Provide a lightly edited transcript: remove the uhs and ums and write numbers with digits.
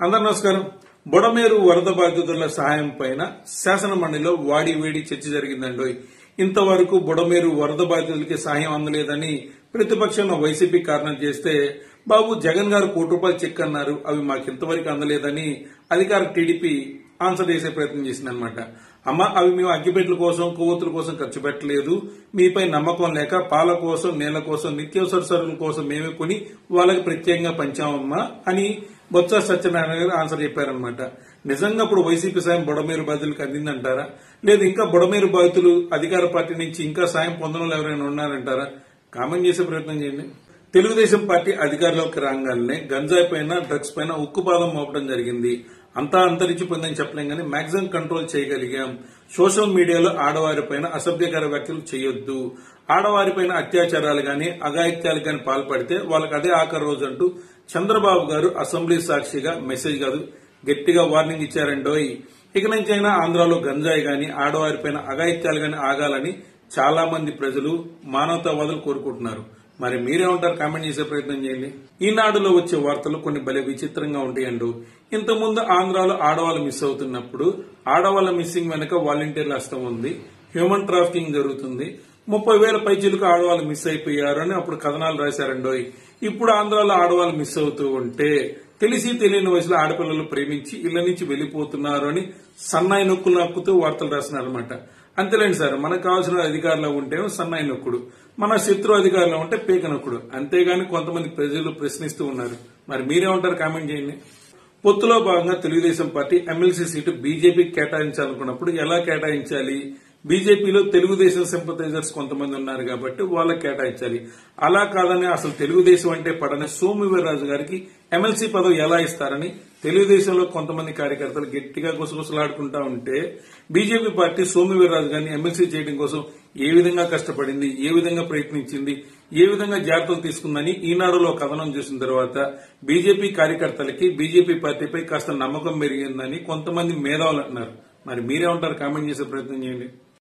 అందరూ నమస్కారం. బుడమేరు వరద బాధితుల సహాయం పైన శాసన మండలిలో వాడివేడి చర్చ జరిగిందండి. ఇంతవరకు బుడమేరు వరద బాధితులకి సహాయం అందలేదని ప్రతిపక్షంలో వైసీపీ కారణం చేస్తే బాబు జగన్ గారు ₹1 చెక్ అన్నారు, అవి మాకు ఇంతవరకు అందలేదని అధికార టీడీపీ ఆన్సర్ చేసే ప్రయత్నం చేసిందనమాట. అమ్మ, అవి మేము అగ్గిపెట్ల కోసం కొవ్వొత్తుల కోసం ఖర్చు పెట్టలేదు, మీపై నమ్మకం లేక పాల కోసం నీళ్ల కోసం నిత్యావసర సరుకుల కోసం మేమే కొని వాళ్ళకి ప్రత్యేకంగా పంచామమ్మా అని బొత్స సత్యనారాయణ గారు ఆన్సర్ చెప్పారనమాట. నిజంగా ఇప్పుడు వైసీపీ సాయం బుడమేరు బాధితులకు అందిందంటారా, లేదు ఇంకా బుడమేరు బాధితులు అధికార పార్టీ నుంచి ఇంకా సాయం పొందడం ఎవరైనా ఉన్నారంటారా? కామెంట్ చేసే ప్రయత్నం చేయండి. తెలుగుదేశం పార్టీ అధికారంలోకి రాగానే గంజాయి పైన డ్రగ్స్ పైన ఉక్కుపాదం మోపడం జరిగింది. అంతా అంతరించిపోయిందని చెప్పలేం కానీ మాక్సిమం కంట్రోల్ చేయగలిగాం. సోషల్ మీడియాలో ఆడవారిపైన అసభ్యకర వ్యాఖ్యలు చేయొద్దు, ఆడవారిపైన అత్యాచారాలు గాని అఘాయిత్యాలు గాని పాల్పడితే వాళ్ళకి అదే ఆఖరి రోజు అంటూ చంద్రబాబు గారు అసెంబ్లీ సాక్షిగా మెసేజ్ కాదు గట్టిగా వార్నింగ్ ఇచ్చారండోయ్. ఇక నుంచైనా ఆంధ్రాలో గంజాయి గాని ఆడవారిపైన అఘాయిత్యాలు గాని ఆగాలని చాలా మంది ప్రజలు మానవతావాదులు కోరుకుంటున్నారు. మరి మీరేమంటారు? కామెంట్ చేసే ప్రయత్నం చేయండి. ఈనాడులో వచ్చే వార్తలు కొన్ని భలే విచిత్రంగా ఉంటాయండు. ఇంతకుముందు ఆంధ్రాలో ఆడవాళ్ళు మిస్ అవుతున్నప్పుడు ఆడవాళ్ల మిస్సింగ్ వెనక వాలంటీర్ల హస్తం ఉంది, హ్యూమన్ ట్రాఫికింగ్ జరుగుతుంది, 30,000 పైచీలకు ఆడవాళ్ళు మిస్ అయిపోయారు అని అప్పుడు కథనాలు రాశారండోయ్. ఇప్పుడు ఆంధ్రాలో ఆడవాళ్ళు మిస్ అవుతూ ఉంటే తెలిసి తెలియని వయసులో ఆడపిల్లలు ప్రేమించి ఇళ్ల నుంచి వెళ్లిపోతున్నారు అని సన్నాయి నొక్కులు నొక్కుతూ వార్తలు రాస్తున్నారన్నమాట. అంతేలేండి సార్, మనకు కావాల్సిన అధికారంలో ఉంటే సన్నాయి నొక్కుడు, మన శత్రు అధికారంలో ఉంటే పేక నొక్కుడు. అంతేగాని కొంతమంది ప్రజలు ప్రశ్నిస్తూ ఉన్నారు. మరి మీరేమంటారు? కామెంట్ చేయండి. పొత్తులో భాగంగా తెలుగుదేశం పార్టీ ఎమ్మెల్సీ సీటు బీజేపీకి కేటాయించాలనుకున్నప్పుడు ఎలా కేటాయించాలి? బీజేపీలో తెలుగుదేశం సింపథైజర్స్ కొంతమంది ఉన్నారు కాబట్టి వాళ్ళకి కేటాయించాలి. అలా కాదని అసలు తెలుగుదేశం అంటే పడని సోము వీర్రాజు గారికి ఎమ్మెల్సీ పదవి ఎలా ఇస్తారని తెలుగుదేశంలో కొంతమంది కార్యకర్తలు గట్టిగా గుసగుసలాడుకుంటా ఉంటే బీజేపీ పార్టీ సోము వీర్రాజు గారిని ఎమ్మెల్సీ చేయడం కోసం ఏ విధంగా కష్టపడింది, ఏ విధంగా ప్రయత్నించింది, ఏ విధంగా జాగ్రత్తలు తీసుకుందని ఈనాడులో కథనం చూసిన తర్వాత బీజేపీ కార్యకర్తలకి బీజేపీ పార్టీపై కాస్త నమ్మకం పెరిగిందని కొంతమంది మేధావులు అంటున్నారు. మరి మీరేమంటారు? కామెంట్ చేసే ప్రయత్నం చేయండి.